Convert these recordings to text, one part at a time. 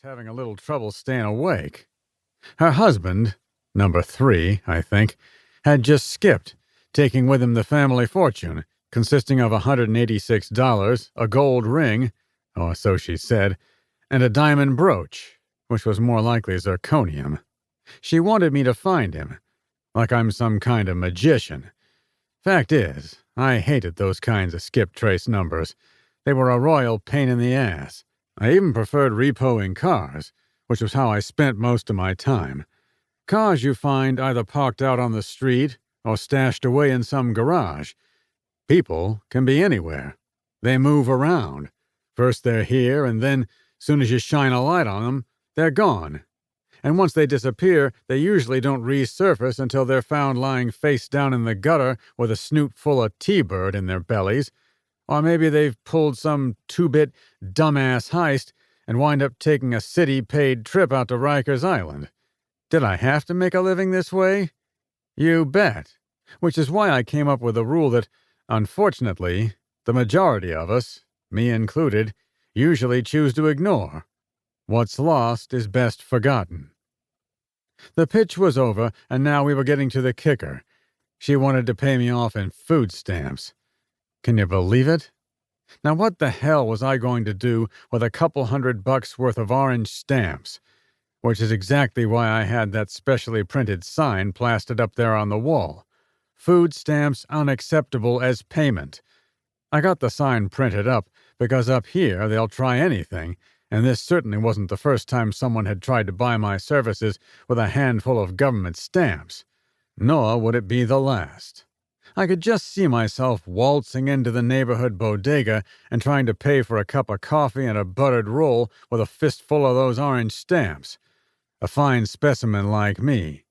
having a little trouble staying awake. Her husband, number 3, I think, had just skipped, taking with him the family fortune, consisting of $186, a gold ring, or so she said, and a diamond brooch, which was more likely zirconium. She wanted me to find him, like I'm some kind of magician. Fact is, I hated those kinds of skip-trace numbers. They were a royal pain in the ass. I even preferred repoing cars, which was how I spent most of my time. Cars you find either parked out on the street or stashed away in some garage. People can be anywhere. They move around. First they're here, and then, soon as you shine a light on them, they're gone. And once they disappear, they usually don't resurface until they're found lying face down in the gutter with a snoot full of T-bird in their bellies. Or maybe they've pulled some two-bit dumbass heist and wind up taking a city-paid trip out to Rikers Island. Did I have to make a living this way? You bet. Which is why I came up with a rule that, unfortunately, the majority of us, me included, usually choose to ignore. What's lost is best forgotten. The pitch was over, and now we were getting to the kicker. She wanted to pay me off in food stamps. Can you believe it? Now what the hell was I going to do with a couple $100 worth of orange stamps? Which is exactly why I had that specially printed sign plastered up there on the wall. Food stamps unacceptable as payment. I got the sign printed up because up here they'll try anything, and this certainly wasn't the first time someone had tried to buy my services with a handful of government stamps. Nor would it be the last. I could just see myself waltzing into the neighborhood bodega and trying to pay for a cup of coffee and a buttered roll with a fistful of those orange stamps. A fine specimen like me.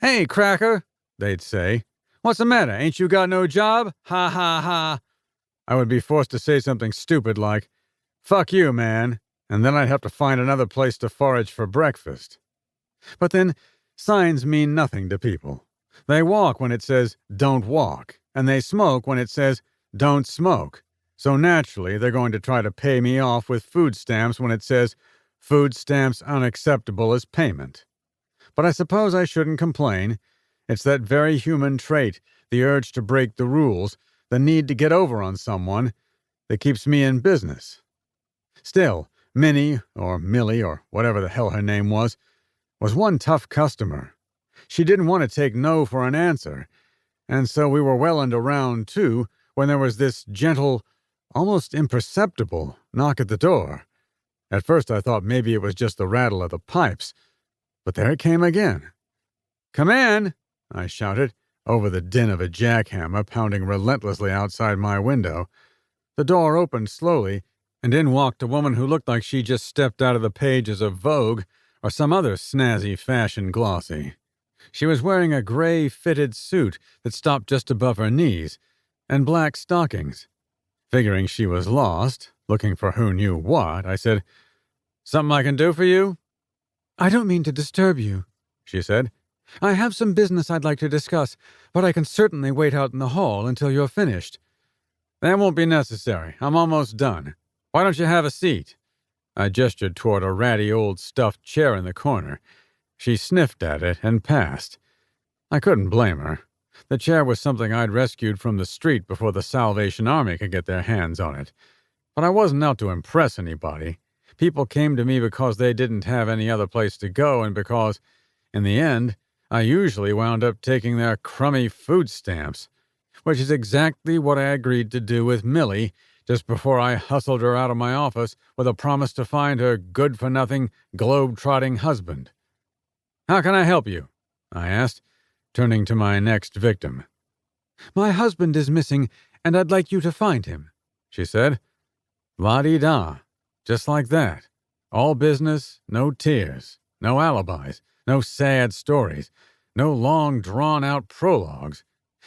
"Hey, cracker," they'd say. "What's the matter? Ain't you got no job? Ha ha ha." I would be forced to say something stupid like, "Fuck you, man," and then I'd have to find another place to forage for breakfast. But then, signs mean nothing to people. They walk when it says, "Don't walk," and they smoke when it says, "Don't smoke." So naturally, they're going to try to pay me off with food stamps when it says, "Food stamps unacceptable as payment." But I suppose I shouldn't complain. It's that very human trait, the urge to break the rules, the need to get over on someone, that keeps me in business. Still, Minnie, or Millie, or whatever the hell her name was one tough customer. She didn't want to take no for an answer, and so we were well into round 2 when there was this gentle, almost imperceptible knock at the door. At first I thought maybe it was just the rattle of the pipes, but there it came again. "Come in," I shouted, over the din of a jackhammer pounding relentlessly outside my window. The door opened slowly, and in walked a woman who looked like she just stepped out of the pages of Vogue or some other snazzy fashion glossy. She was wearing a gray fitted suit that stopped just above her knees, and black stockings. Figuring she was lost, looking for who knew what, I said, "Something I can do for you?" "I don't mean to disturb you," she said. "I have some business I'd like to discuss, but I can certainly wait out in the hall until you're finished." "That won't be necessary. I'm almost done. Why don't you have a seat?" I gestured toward a ratty old stuffed chair in the corner. She sniffed at it and passed. I couldn't blame her. The chair was something I'd rescued from the street before the Salvation Army could get their hands on it. But I wasn't out to impress anybody. People came to me because they didn't have any other place to go, and because, in the end, I usually wound up taking their crummy food stamps, which is exactly what I agreed to do with Millie just before I hustled her out of my office with a promise to find her good-for-nothing, globe-trotting husband. "How can I help you?" I asked, turning to my next victim. "My husband is missing, and I'd like you to find him," she said. La-di-da. Just like that. All business, no tears, no alibis, no sad stories, no long, drawn-out prologues.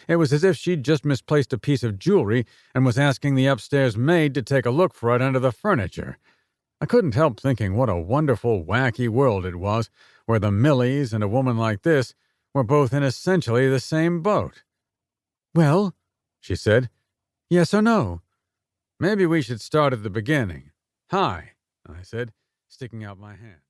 It was as if she'd just misplaced a piece of jewelry and was asking the upstairs maid to take a look for it under the furniture. I couldn't help thinking what a wonderful, wacky world it was, where the Millies and a woman like this were both in essentially the same boat. "Well," she said, "yes or no?" "Maybe we should start at the beginning." "Hi," I said, sticking out my hand.